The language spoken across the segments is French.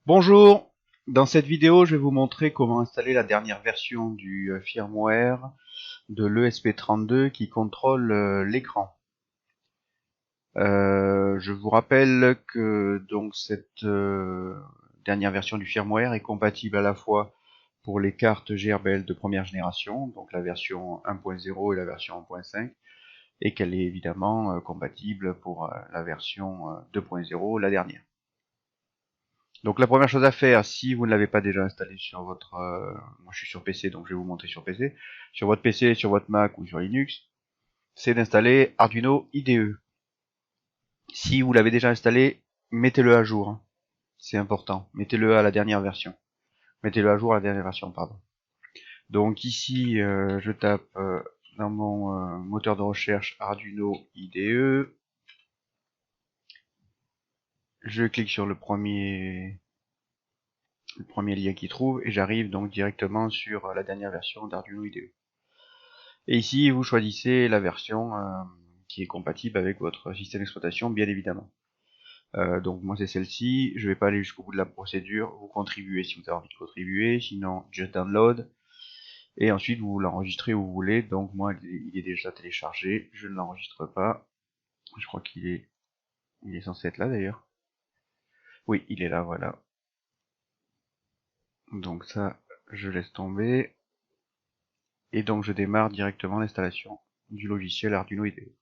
Bonjour, dans cette vidéo je vais vous montrer comment installer la dernière version du firmware de l'ESP32 qui contrôle l'écran. Je vous rappelle que donc cette dernière version du firmware est compatible à la fois pour les cartes GRBL de première génération, donc la version 1.0 et la version 1.5, et qu'elle est évidemment compatible pour la version 2.0, la dernière. Donc la première chose à faire, si vous ne l'avez pas déjà installé sur votre... moi je suis sur PC, donc je vais vous montrer sur PC. Sur votre PC, sur votre Mac ou sur Linux, c'est d'installer Arduino IDE. Si vous l'avez déjà installé, mettez-le à jour. C'est important. Mettez-le à la dernière version. Mettez-le à jour à la dernière version, pardon. Donc ici, je tape dans mon moteur de recherche Arduino IDE. Je clique sur le premier lien qui trouve et j'arrive donc directement sur la dernière version d'Arduino IDE. Et ici, vous choisissez la version qui est compatible avec votre système d'exploitation, bien évidemment. Donc moi c'est celle-ci, je vais pas aller jusqu'au bout de la procédure, vous contribuez si vous avez envie de contribuer, sinon just download, et ensuite vous l'enregistrez où vous voulez, donc moi il est déjà téléchargé, je ne l'enregistre pas, je crois il est censé être là d'ailleurs. Oui, il est là, voilà. Donc ça, je laisse tomber, et donc je démarre directement l'installation du logiciel Arduino IDE.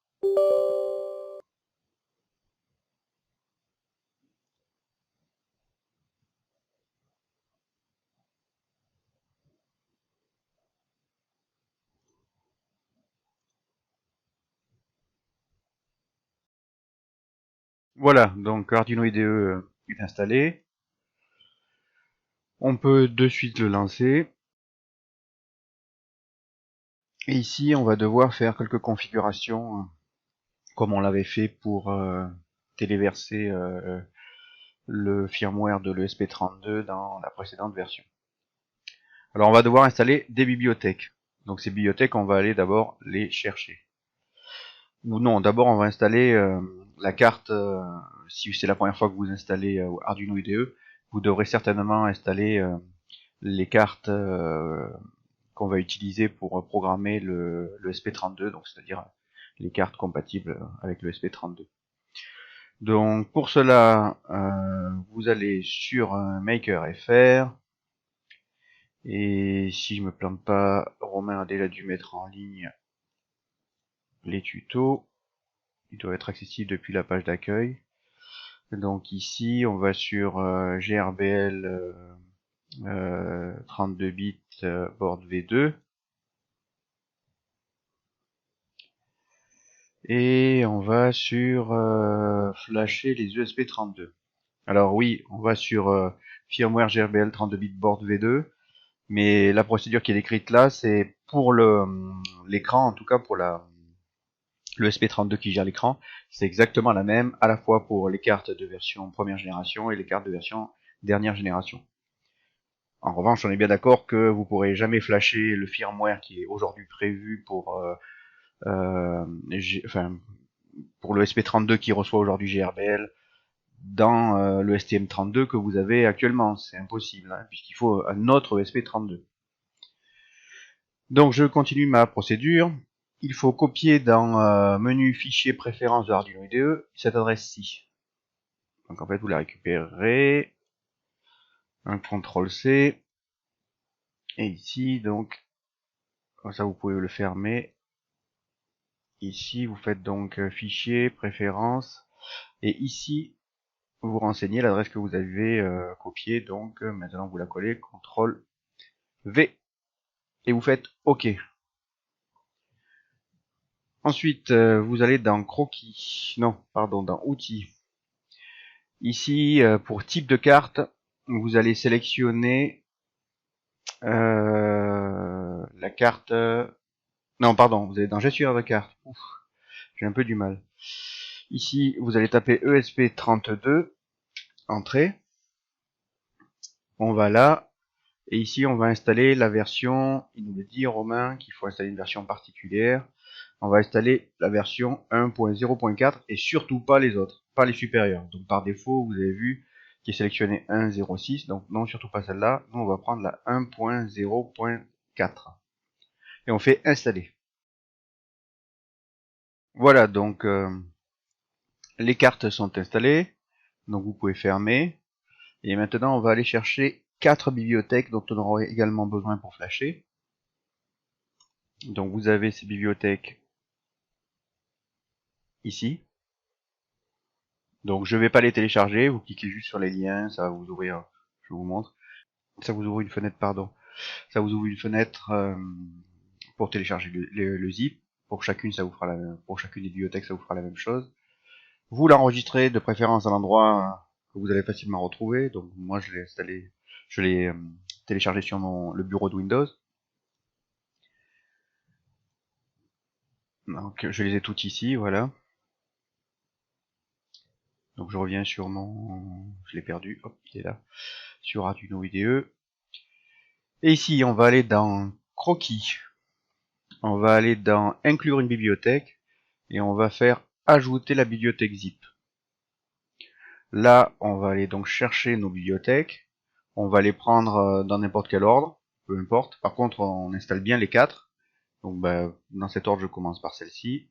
Voilà, donc Arduino IDE est installé. On peut de suite le lancer. Et ici, on va devoir faire quelques configurations, comme on l'avait fait pour téléverser le firmware de l'ESP32 dans la précédente version. Alors, on va devoir installer des bibliothèques. Donc, ces bibliothèques, on va aller d'abord les chercher. Ou non, d'abord, on va installer la carte. Si c'est la première fois que vous installez Arduino IDE, vous devrez certainement installer les cartes qu'on va utiliser pour programmer le SP32, donc c'est-à-dire les cartes compatibles avec le SP32. Donc pour cela, vous allez sur Maker.fr, et si je me plante pas, Romain a déjà dû mettre en ligne les tutos. Il doit être accessible depuis la page d'accueil. Donc ici, on va sur GRBL 32 bits board V2. Et on va sur flasher les USB32. Alors oui, on va sur firmware GRBL 32 bits board V2, mais la procédure qui est décrite là, c'est pour l'écran, en tout cas pour le SP32 qui gère l'écran, c'est exactement la même, à la fois pour les cartes de version première génération et les cartes de version dernière génération. En revanche, on est bien d'accord que vous pourrez jamais flasher le firmware qui est aujourd'hui prévu pour pour le SP32 qui reçoit aujourd'hui GRBL dans le STM32 que vous avez actuellement. C'est impossible, hein, puisqu'il faut un autre SP32. Donc je continue ma procédure. Il faut copier dans menu fichier préférences de Arduino IDE cette adresse-ci. Donc en fait vous la récupérez, un CTRL-C, et ici donc, comme ça vous pouvez le fermer. Ici vous faites donc fichier, préférences, et ici vous renseignez l'adresse que vous avez copiée, donc maintenant vous la collez, CTRL V, et vous faites OK. Ensuite, vous allez dans Croquis, non, pardon, dans Outils. Ici, pour type de carte, vous allez sélectionner la carte... non, pardon, vous allez dans Gestionnaire de carte. Ouf, j'ai un peu du mal. Ici, vous allez taper ESP32, Entrée. On va là. Et ici, on va installer la version, il nous le dit Romain, qu'il faut installer une version particulière. On va installer la version 1.0.4 et surtout pas les autres, pas les supérieurs. Donc par défaut, vous avez vu, qui est sélectionnée 1.0.6, donc non, surtout pas celle-là. Nous, on va prendre la 1.0.4 et on fait installer. Voilà, donc les cartes sont installées, donc vous pouvez fermer. Et maintenant, on va aller chercher 4 bibliothèques dont on aura également besoin pour flasher. Donc vous avez ces bibliothèques ici. Donc je ne vais pas les télécharger, vous cliquez juste sur les liens, ça va vous ouvrir, je vous montre, ça vous ouvre une fenêtre, pardon, ça vous ouvre une fenêtre pour télécharger le zip. Pour chacune, ça vous fera pour chacune des bibliothèques, ça vous fera la même chose. Vous l'enregistrez de préférence à l'endroit que vous allez facilement retrouver. Donc moi je l'ai installé, je l'ai téléchargé sur le bureau de Windows. Donc je les ai toutes ici, voilà. Donc je reviens sur je l'ai perdu, hop, il est là, sur Arduino IDE. Et ici on va aller dans Croquis, on va aller dans Inclure une bibliothèque, et on va faire Ajouter la bibliothèque zip. Là on va aller donc chercher nos bibliothèques, on va les prendre dans n'importe quel ordre, peu importe. Par contre on installe bien les 4. Donc dans cet ordre je commence par celle-ci,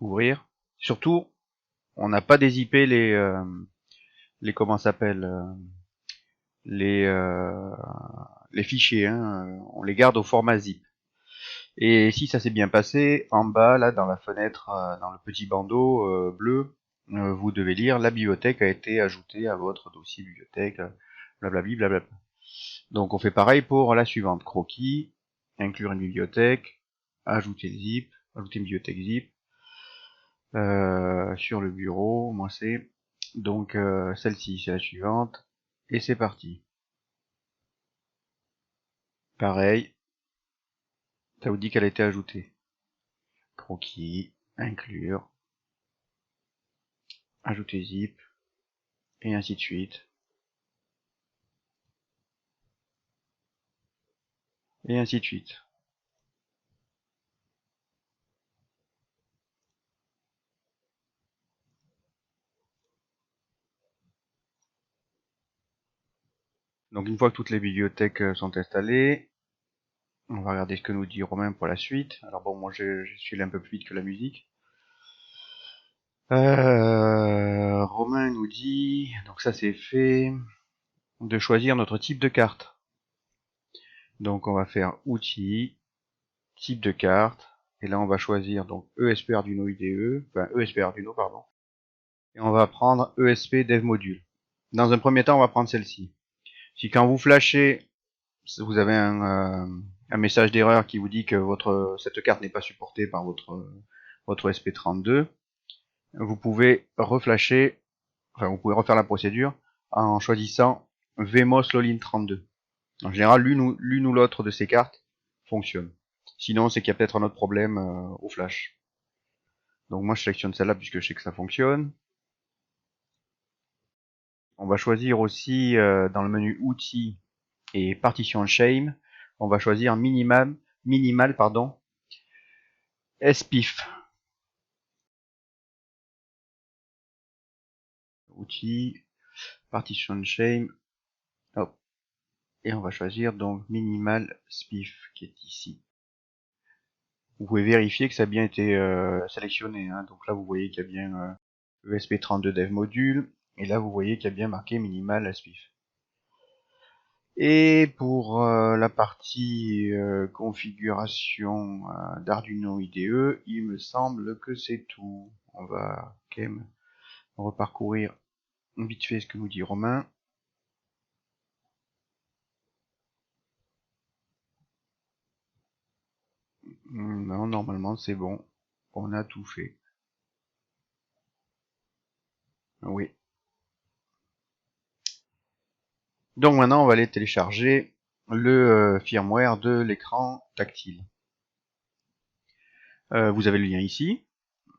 ouvrir. Surtout on n'a pas dézippé les comment s'appelle les fichiers, hein, on les garde au format zip. Et si ça s'est bien passé, en bas là dans la fenêtre, dans le petit bandeau bleu, vous devez lire la bibliothèque a été ajoutée à votre dossier bibliothèque, blablabli blablabla. Donc on fait pareil pour la suivante, croquis, inclure une bibliothèque, ajouter le zip, ajouter une bibliothèque zip. Sur le bureau, moi c'est donc celle-ci, c'est la suivante, et c'est parti. Pareil, ça vous dit qu'elle a été ajoutée. Croquis, inclure, ajouter zip, et ainsi de suite. Et ainsi de suite. Donc une fois que toutes les bibliothèques sont installées, on va regarder ce que nous dit Romain pour la suite. Alors bon, moi je suis un peu plus vite que la musique. Romain nous dit, donc ça c'est fait, de choisir notre type de carte. Donc on va faire outils, type de carte, et là on va choisir donc ESP Arduino IDE, enfin ESP Arduino pardon, et on va prendre ESP Dev Module. Dans un premier temps on va prendre celle-ci. Si quand vous flashez, vous avez un message d'erreur qui vous dit que cette carte n'est pas supportée par votre SP32, vous pouvez reflasher, enfin vous pouvez refaire la procédure en choisissant VMOS Lolin 32. En général, l'une ou l'autre de ces cartes fonctionne. Sinon, c'est qu'il y a peut-être un autre problème au flash. Donc moi, je sélectionne celle-là puisque je sais que ça fonctionne. On va choisir aussi dans le menu outils et partition shame, on va choisir minimal pardon, SPIF. Outils, partition shame, hop, et on va choisir donc minimal SPIF qui est ici. Vous pouvez vérifier que ça a bien été sélectionné, hein. Donc là vous voyez qu'il y a bien ESP32 Dev Module, et là vous voyez qu'il y a bien marqué minimal SPIF. Et pour la partie configuration d'Arduino IDE, il me semble que c'est tout. On va quand même reparcourir vite fait ce que nous dit Romain. Non, normalement c'est bon. On a tout fait. Oui. Donc maintenant on va aller télécharger le firmware de l'écran tactile. Vous avez le lien ici.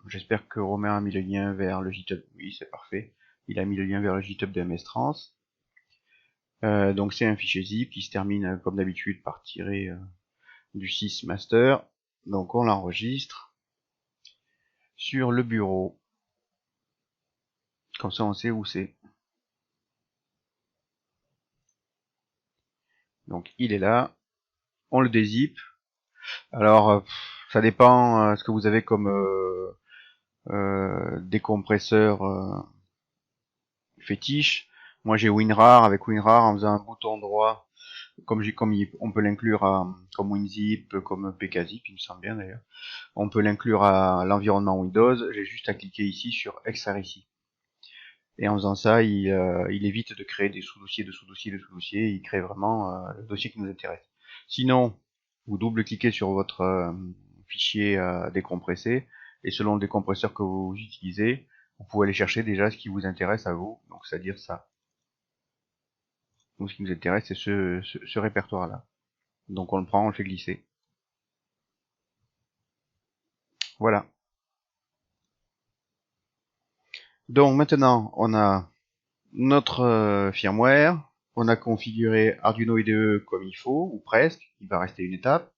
J'espère que Romain a mis le lien vers le GitHub. Oui, c'est parfait. Il a mis le lien vers le GitHub de MS Trans. Donc c'est un fichier zip qui se termine comme d'habitude par tirer du 6 master. Donc on l'enregistre sur le bureau. Comme ça on sait où c'est. Donc il est là, on le dézip. Alors ça dépend ce que vous avez comme décompresseur fétiche. Moi j'ai WinRAR. Avec WinRAR, en faisant un bouton droit, on peut l'inclure comme WinZip, comme PKZip, il me semble bien d'ailleurs. On peut l'inclure à l'environnement Windows. J'ai juste à cliquer ici sur extraire ici. Et en faisant ça, il évite de créer des sous-dossiers, de sous-dossiers, de sous-dossiers. Il crée vraiment le dossier qui nous intéresse. Sinon, vous double-cliquez sur votre fichier décompressé. Et selon le décompresseur que vous utilisez, vous pouvez aller chercher déjà ce qui vous intéresse à vous. Donc, c'est-à-dire ça. Donc, ce qui nous intéresse, c'est ce répertoire-là. Donc, on le prend, on le fait glisser. Voilà. Donc, maintenant, on a notre firmware. On a configuré Arduino IDE comme il faut, ou presque. Il va rester une étape.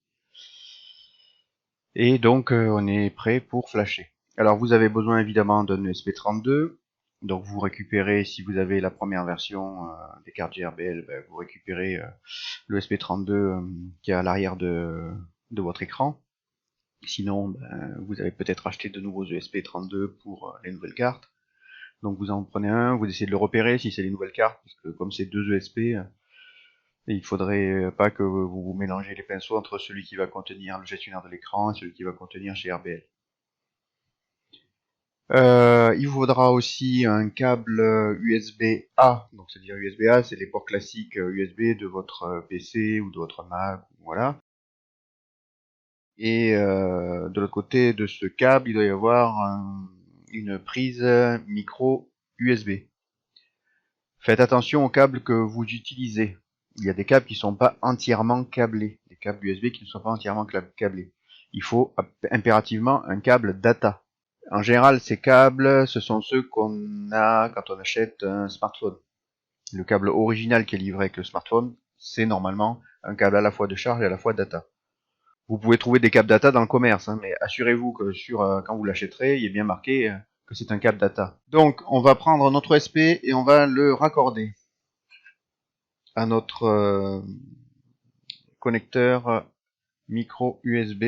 Et donc, on est prêt pour flasher. Alors, vous avez besoin évidemment d'un ESP32. Donc, vous récupérez, si vous avez la première version des cartes GRBL, ben, vous récupérez le SP32 qui est à l'arrière de votre écran. Sinon, ben, vous avez peut-être acheté de nouveaux ESP32 pour les nouvelles cartes. Donc, vous en prenez un, vous essayez de le repérer si c'est les nouvelles cartes, parce que comme c'est deux ESP, il faudrait pas que vous mélangez les pinceaux entre celui qui va contenir le gestionnaire de l'écran et celui qui va contenir GRBL. Il vous faudra aussi un câble USB-A, donc c'est-à-dire USB-A, c'est les ports classiques USB de votre PC ou de votre Mac, voilà. Et de l'autre côté de ce câble, il doit y avoir une prise micro USB. Faites attention aux câbles que vous utilisez. Il y a des câbles qui ne sont pas entièrement câblés, des câbles USB qui ne sont pas entièrement câblés. Il faut impérativement un câble data. En général, ces câbles, ce sont ceux qu'on a quand on achète un smartphone. Le câble original qui est livré avec le smartphone, c'est normalement un câble à la fois de charge et à la fois data. Vous pouvez trouver des câbles data dans le commerce, hein, mais assurez-vous que quand vous l'achèterez, il est bien marqué que c'est un câble data. Donc, on va prendre notre SP et on va le raccorder à notre connecteur micro USB.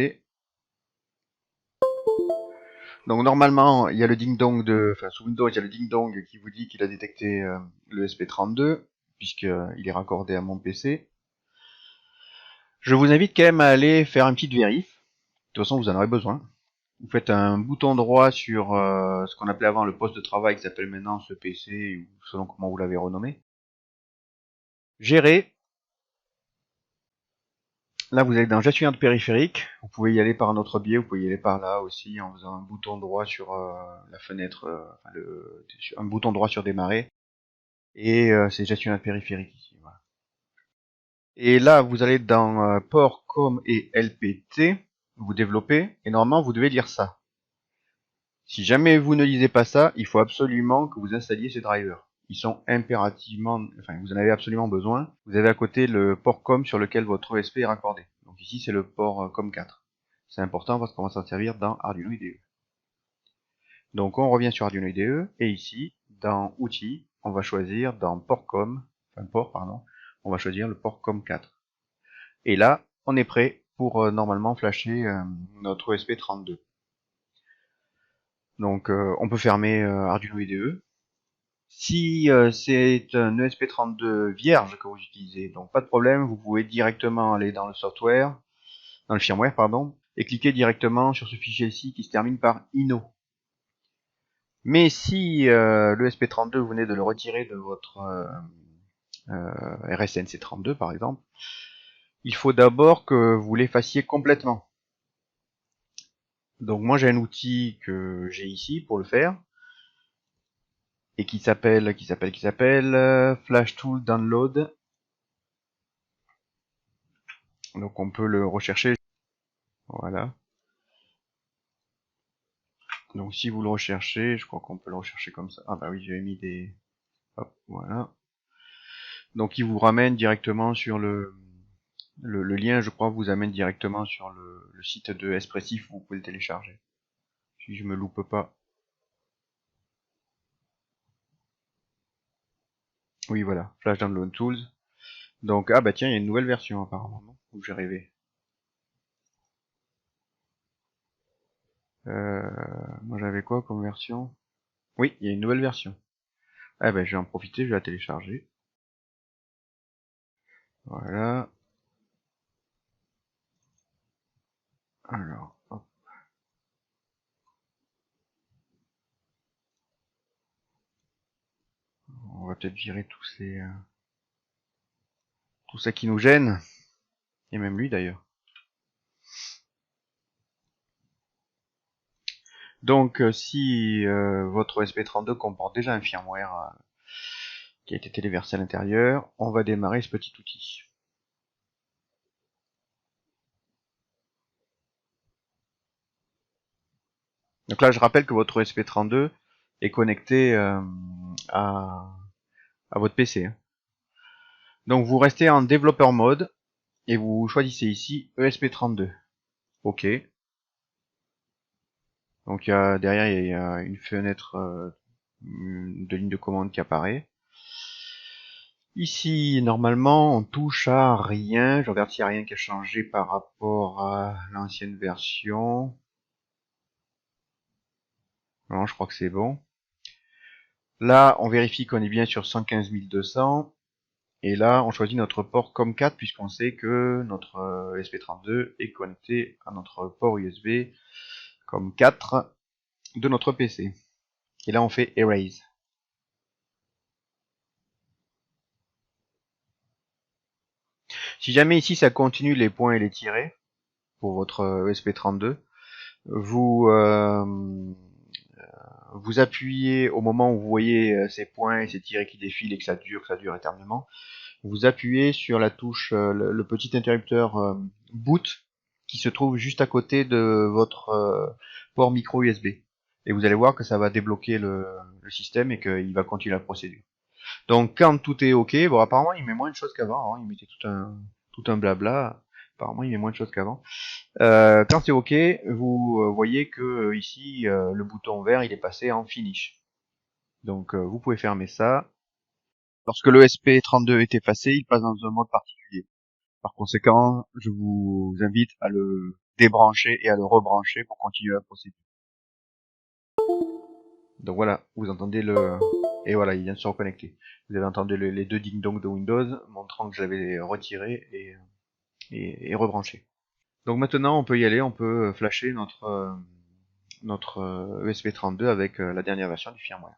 Donc normalement, il y a le ding-dong sous Windows, il y a le ding-dong qui vous dit qu'il a détecté le SP32, puisqu'il est raccordé à mon PC. Je vous invite quand même à aller faire une petite vérif. De toute façon, vous en aurez besoin. Vous faites un bouton droit sur ce qu'on appelait avant le poste de travail, qui s'appelle maintenant ce PC, ou selon comment vous l'avez renommé. Gérer. Là, vous allez dans gestionnaire de périphérique. Vous pouvez y aller par un autre biais, vous pouvez y aller par là aussi, en faisant un bouton droit sur la fenêtre, un bouton droit sur démarrer. Et c'est gestionnaire de périphérique ici. Voilà. Et là, vous allez dans port, com et LPT, vous développez, et normalement, vous devez lire ça. Si jamais vous ne lisez pas ça, il faut absolument que vous installiez ces drivers. Ils sont impérativement, enfin, vous en avez absolument besoin. Vous avez à côté le port COM sur lequel votre ESP est raccordé. Donc ici, c'est le port COM4. C'est important parce qu'on va s'en servir dans Arduino IDE. Donc on revient sur Arduino IDE, et ici, dans Outils, on va choisir dans port COM, on va choisir le port COM4. Et là, on est prêt pour normalement flasher notre ESP32. Donc on peut fermer Arduino IDE. Si c'est un ESP32 vierge que vous utilisez, donc pas de problème, vous pouvez directement aller dans le software, dans le firmware, pardon, et cliquer directement sur ce fichier ici qui se termine par INO. Mais si l'ESP32 vous venez de le retirer de votre RSNC32 par exemple, il faut d'abord que vous l'effaciez complètement. Donc moi j'ai un outil que j'ai ici pour le faire, et qui s'appelle Flash Tool Download. Donc on peut le rechercher. Voilà. Donc si vous le recherchez, je crois qu'on peut le rechercher comme ça. Ah bah oui, j'avais mis des... Hop, voilà. Donc il vous ramène directement sur le lien, je crois, vous amène directement sur le site de Espressif où vous pouvez le télécharger. Si je me loupe pas. Oui, voilà, Flash Download Tools. Donc, ah bah tiens, il y a une nouvelle version apparemment, non? Ou j'ai rêvé. Moi j'avais quoi comme version? Oui, il y a une nouvelle version. Ah bah je vais en profiter, je vais la télécharger. Voilà. Alors, hop. On va peut-être virer tout ça qui nous gêne. Et même lui d'ailleurs. Donc si votre ESP32 comporte déjà un firmware qui a été téléversé à l'intérieur, on va démarrer ce petit outil. Donc là je rappelle que votre ESP32 est connecté à, à votre PC. Hein. Donc vous restez en développeur mode et vous choisissez ici ESP32. OK. Donc derrière il y a une fenêtre de ligne de commande qui apparaît. Ici, normalement, on touche à rien. Je regarde s'il n'y a rien qui a changé par rapport à l'ancienne version. Non, je crois que c'est bon. Là, on vérifie qu'on est bien sur 115200. Et là, on choisit notre port COM4 puisqu'on sait que notre ESP32 est connecté à notre port USB COM4 de notre PC. Et là, on fait Erase. Si jamais ici, ça continue les points et les tirets pour votre ESP32, vous vous appuyez au moment où vous voyez ces points et ces tirets qui défilent et que ça dure éternellement, vous appuyez sur la touche, le petit interrupteur boot qui se trouve juste à côté de votre port micro USB. Et vous allez voir que ça va débloquer le système et qu'il va continuer la procédure. Donc quand tout est OK, bon apparemment il met moins de choses qu'avant, hein, il mettait tout un blabla, apparemment il met moins de choses qu'avant. Quand c'est OK, vous voyez que ici le bouton vert il est passé en finish. Donc vous pouvez fermer ça. Lorsque le SP32 est effacé, il passe dans un mode particulier. Par conséquent, je vous invite à le débrancher et à le rebrancher pour continuer la procédure. Donc voilà, vous entendez le... Et voilà, il vient de se reconnecter. Vous avez entendu les deux ding-dong de Windows montrant que je l'avais retiré et rebranché. Donc maintenant, on peut y aller, on peut flasher notre ESP32 avec la dernière version du firmware.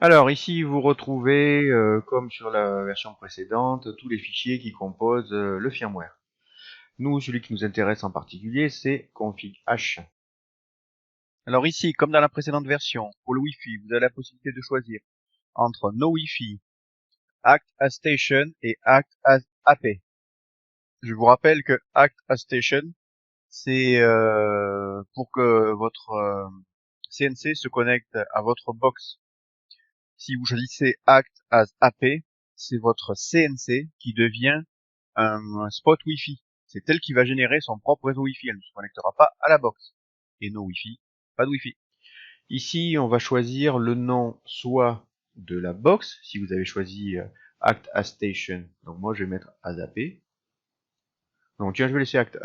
Alors ici, vous retrouvez, comme sur la version précédente, tous les fichiers qui composent le firmware. Nous, celui qui nous intéresse en particulier, c'est config h. Alors ici, comme dans la précédente version, pour le Wi-Fi, vous avez la possibilité de choisir entre No Wi-Fi, Act as Station et Act as AP. Je vous rappelle que Act as Station, c'est pour que votre CNC se connecte à votre box. Si vous choisissez Act as AP, c'est votre CNC qui devient un spot Wi-Fi. C'est elle qui va générer son propre réseau Wi-Fi. Elle ne se connectera pas à la box. Et no Wi-Fi, pas de Wi-Fi. Ici, on va choisir le nom soit de la box, si vous avez choisi Act as Station. Donc moi, je vais mettre as AP. Donc tiens, je vais laisser Act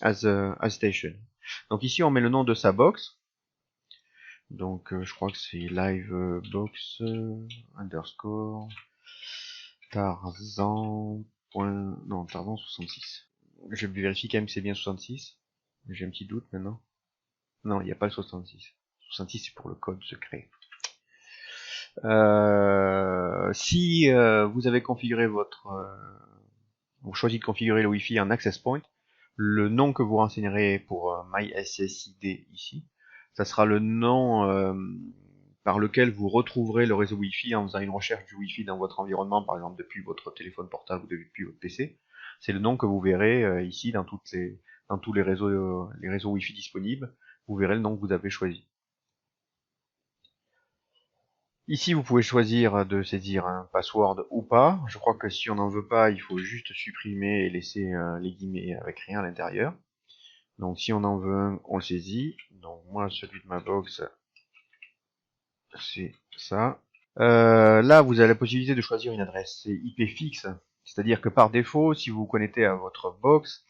as Station. Donc ici, on met le nom de sa box. Donc je crois que c'est livebox underscore Tarzan. Non, Tarzan 66. Je vérifie quand même que c'est bien 66. J'ai un petit doute maintenant. Non, il n'y a pas le 66. 66 c'est pour le code secret. Si vous avez configuré vous choisissez de configurer le Wi-Fi en access point, le nom que vous renseignerez pour MySSID ici, ça sera le nom par lequel vous retrouverez le réseau Wi-Fi en faisant une recherche du Wi-Fi dans votre environnement, par exemple depuis votre téléphone portable ou depuis votre PC. C'est le nom que vous verrez ici dans tous les réseaux Wi-Fi disponibles. Vous verrez le nom que vous avez choisi. Ici, vous pouvez choisir de saisir un password ou pas. Je crois que si on n'en veut pas, il faut juste supprimer et laisser les guillemets avec rien à l'intérieur. Donc si on en veut un, on le saisit. Donc moi, celui de ma box, c'est ça. Là, vous avez la possibilité de choisir une adresse IP fixe, c'est-à-dire que par défaut, si vous vous connectez à votre box,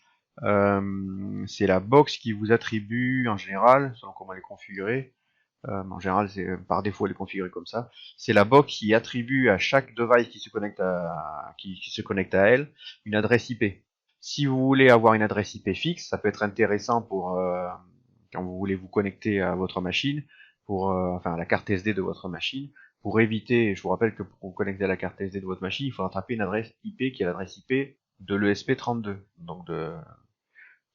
c'est la box qui vous attribue en général, selon comment elle est configurée, en général, par défaut, elle est configurée comme ça. C'est la box qui attribue à chaque device qui se connecte à elle une adresse IP. Si vous voulez avoir une adresse IP fixe, ça peut être intéressant pour quand vous voulez vous connecter à votre machine, enfin à la carte SD de votre machine, pour éviter. Je vous rappelle que pour vous connecter à la carte SD de votre machine, il faut attraper une adresse IP qui est l'adresse IP de l'ESP32, donc de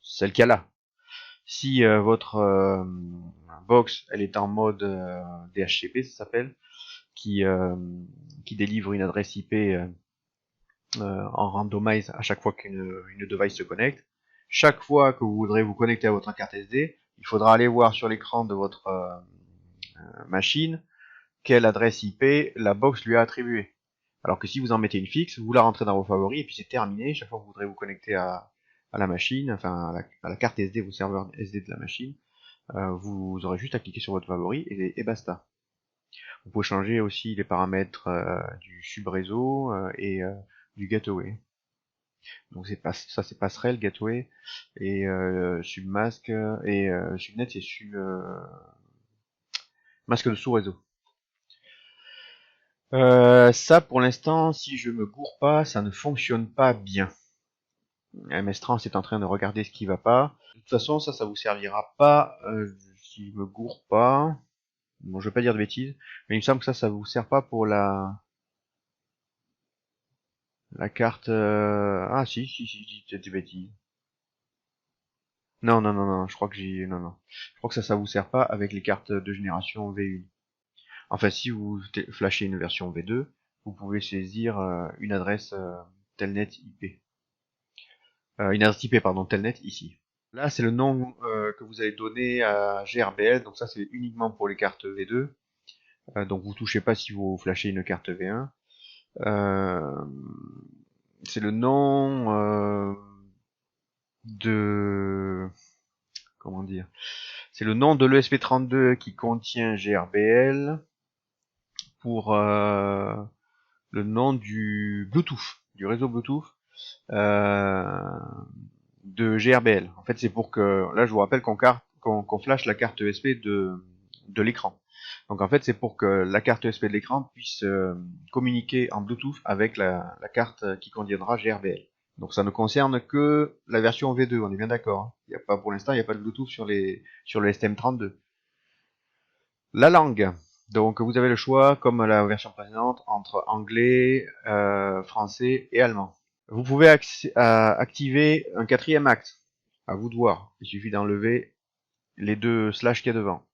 celle qu'il y a là. Si votre box elle est en mode DHCP, ça s'appelle, qui délivre une adresse IP en randomize à chaque fois qu'une device se connecte. Chaque fois que vous voudrez vous connecter à votre carte SD, il faudra aller voir sur l'écran de votre machine quelle adresse IP la box lui a attribuée. Alors que si vous en mettez une fixe, vous la rentrez dans vos favoris et puis c'est terminé. Chaque fois que vous voudrez vous connecter à la machine, enfin à la carte SD, vos serveurs SD de la machine, vous aurez juste à cliquer sur votre favori et basta. Vous pouvez changer aussi les paramètres du subréseau et du gateway. Donc ça c'est passerelle, gateway et submask et subnet c'est masque de sous-réseau. Ça pour l'instant, si je me gourre pas, ça ne fonctionne pas bien. MS-Trans est en train de regarder ce qui va pas. De toute façon, ça vous servira pas si je me gourre pas. Bon, je vais pas dire de bêtises, mais il me semble que ça vous sert pas pour la carte. Ah si, c'est des bêtises. Non, je crois que non. Je crois que ça vous sert pas avec les cartes de génération V1. Enfin, si vous flashez une version V2, vous pouvez saisir une adresse telnet IP. Une adresse IP, pardon, telnet ici. Là, c'est le nom que vous avez donné à GRBL, donc ça c'est uniquement pour les cartes V2. Donc vous touchez pas si vous flashez une carte V1. C'est le nom de... Comment dire? C'est le nom de l'ESP32 qui contient GRBL pour le nom du Bluetooth, du réseau Bluetooth euh, de GRBL. En fait, c'est pour que, là, je vous rappelle qu'on flash la carte ESP de l'écran. Donc en fait, c'est pour que la carte ESP de l'écran puisse communiquer en Bluetooth avec la carte qui contiendra GRBL. Donc ça ne concerne que la version V2, on est bien d'accord. Hein. Il y a pas, pour l'instant, il n'y a pas de Bluetooth sur le STM32. La langue. Donc vous avez le choix, comme la version précédente, entre anglais, français et allemand. Vous pouvez activer un quatrième acte. À vous de voir. Il suffit d'enlever les deux slash qu'il y a devant.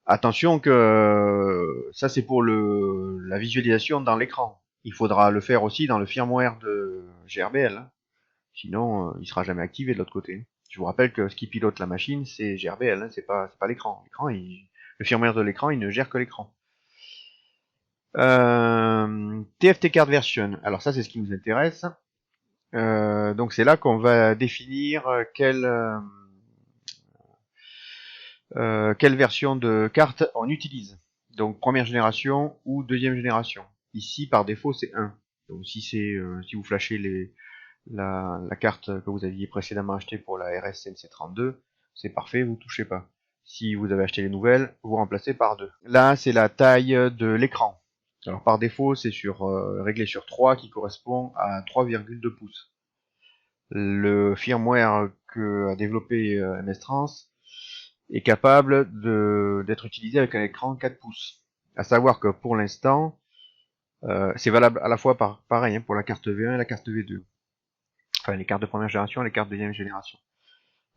Attention que ça c'est pour la visualisation dans l'écran. Il faudra le faire aussi dans le firmware de GRBL. Hein. Sinon, il sera jamais activé de l'autre côté. Je vous rappelle que ce qui pilote la machine, c'est GRBL, hein, c'est pas l'écran. Le firmware de l'écran, il ne gère que l'écran. TFT card version. Alors ça, c'est ce qui nous intéresse. Donc c'est là qu'on va définir quelle version de carte on utilise. Donc première génération ou deuxième génération. Ici, par défaut, c'est 1. Donc si vous flashez la carte que vous aviez précédemment achetée pour la RS-CNC32, c'est parfait, vous touchez pas. Si vous avez acheté les nouvelles, vous remplacez par 2. Là, c'est la taille de l'écran. Alors par défaut, c'est réglé sur 3 qui correspond à 3,2 pouces. Le firmware que a développé MS-Trans est capable d'être utilisé avec un écran 4 pouces. À savoir que pour l'instant, c'est valable à la fois pareil hein, pour la carte V1 et la carte V2. Enfin, les cartes de première génération et les cartes de deuxième génération.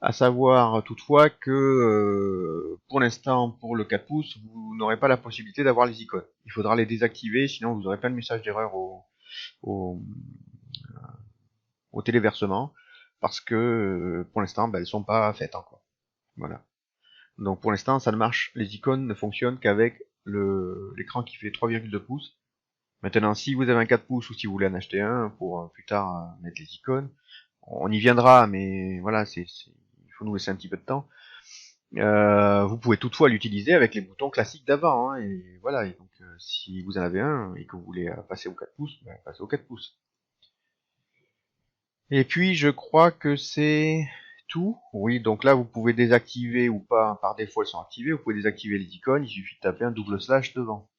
À savoir toutefois que pour l'instant, pour le 4 pouces, vous n'aurez pas la possibilité d'avoir les icônes. Il faudra les désactiver, sinon vous aurez plein de messages d'erreur au téléversement, parce que pour l'instant, elles sont pas faites encore. Voilà. Donc pour l'instant, ça ne marche. Les icônes ne fonctionnent qu'avec l'écran qui fait 3,2 pouces. Maintenant, si vous avez un 4 pouces ou si vous voulez en acheter un pour plus tard mettre les icônes, on y viendra, mais voilà, il faut nous laisser un petit peu de temps. Vous pouvez toutefois l'utiliser avec les boutons classiques d'avant, hein, et voilà. Et donc, si vous en avez un et que vous voulez passer au 4 pouces, ben, passez au 4 pouces. Et puis, je crois que c'est tout. Oui, donc là, vous pouvez désactiver ou pas. Par défaut, elles sont activées. Vous pouvez désactiver les icônes. Il suffit de taper un double slash devant.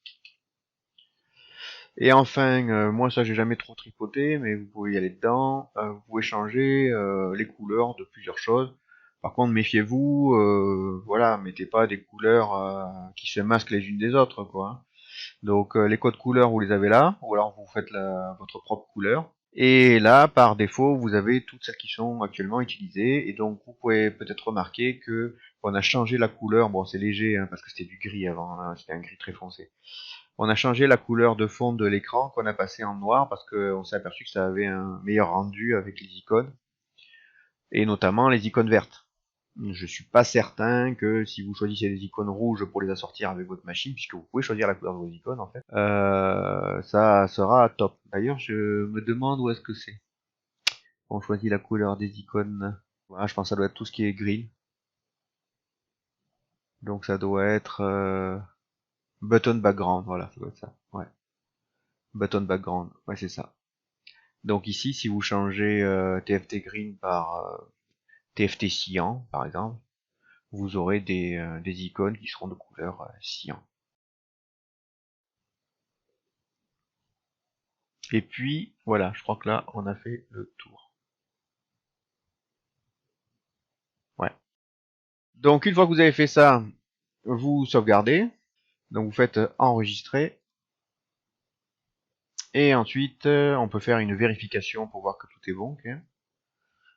Et enfin, moi ça j'ai jamais trop tripoté, mais vous pouvez y aller dedans. Vous pouvez changer les couleurs de plusieurs choses. Par contre, méfiez-vous, voilà, mettez pas des couleurs qui se masquent les unes des autres, quoi, hein. Donc les codes couleurs, vous les avez là, ou alors vous faites votre propre couleur. Et là, par défaut, vous avez toutes celles qui sont actuellement utilisées. Et donc, vous pouvez peut-être remarquer que on a changé la couleur. Bon, c'est léger, hein, parce que c'était du gris avant, hein, c'était un gris très foncé. On a changé la couleur de fond de l'écran qu'on a passé en noir parce qu'on s'est aperçu que ça avait un meilleur rendu avec les icônes, et notamment les icônes vertes. Je suis pas certain que si vous choisissez des icônes rouges pour les assortir avec votre machine, puisque vous pouvez choisir la couleur de vos icônes en fait, ça sera top. D'ailleurs, je me demande où est-ce que c'est. On choisit la couleur des icônes. Voilà, je pense que ça doit être tout ce qui est green. Donc ça doit être button background. Voilà, ça doit être ça. Ouais, button background. Ouais, c'est ça. Donc ici, si vous changez TFT Green par TFT Cyan, par exemple, vous aurez des icônes qui seront de couleur cyan. Et puis, voilà, je crois que là, on a fait le tour. Ouais. Donc, une fois que vous avez fait ça, vous sauvegardez. Donc, vous faites enregistrer. Et ensuite, on peut faire une vérification pour voir que tout est bon. Okay.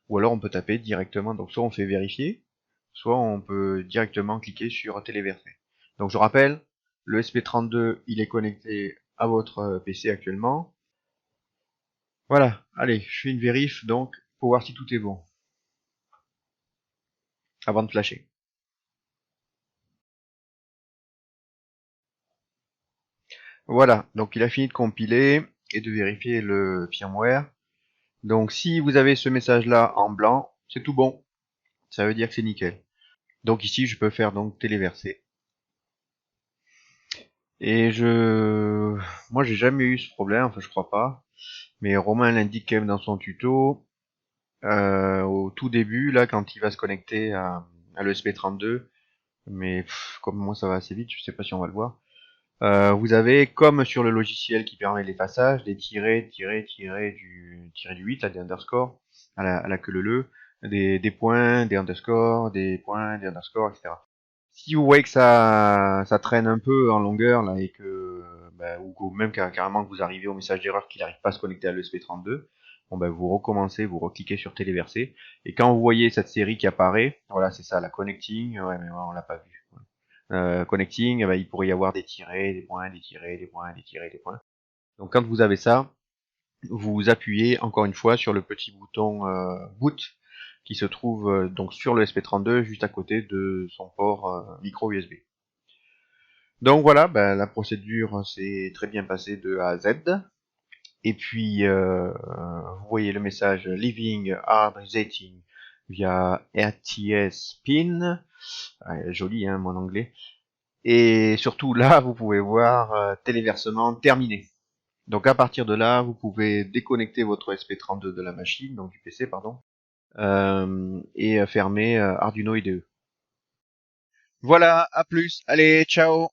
Ou alors, on peut taper directement. Donc, soit on fait vérifier, soit on peut directement cliquer sur téléverser. Donc je rappelle, le SP32 il est connecté à votre PC actuellement. Voilà, allez, je fais une vérif donc pour voir si tout est bon avant de flasher. Voilà, donc il a fini de compiler et de vérifier le firmware. Donc si vous avez ce message là en blanc, c'est tout bon. Ça veut dire que c'est nickel. Donc ici je peux faire donc téléverser. Et moi j'ai jamais eu ce problème, enfin je crois pas. Mais Romain l'indique quand même dans son tuto. Au tout début, là, quand il va se connecter à l'ESP32, mais comme moi ça va assez vite, je sais pas si on va le voir. Vous avez, comme sur le logiciel qui permet l'effaçage, des tirés du 8, là, des underscores, à la queue leu, des points, des underscores, des points, des underscores, etc. Si vous voyez que ça traîne un peu en longueur, là, et que, ou même carrément que vous arrivez au message d'erreur qu'il n'arrive pas à se connecter à l'ESP32, bon, vous recommencez, vous recliquez sur téléverser, et quand vous voyez cette série qui apparaît, voilà, c'est ça, la connecting, ouais, mais on l'a pas vu. Connecting, il pourrait y avoir des tirets, des points, des tirets, des points, des tirets, des points. Donc quand vous avez ça, vous appuyez encore une fois sur le petit bouton boot qui se trouve donc sur le SP32 juste à côté de son port micro USB. Donc voilà, la procédure s'est très bien passée de A à Z. Et puis vous voyez le message Leaving Hard Resetting via RTS Pin. Joli hein, mon anglais. Et surtout là, vous pouvez voir téléversement terminé. Donc à partir de là, vous pouvez déconnecter votre SP32 de la machine, donc du PC pardon, et fermer Arduino IDE. Voilà, à plus, allez, ciao.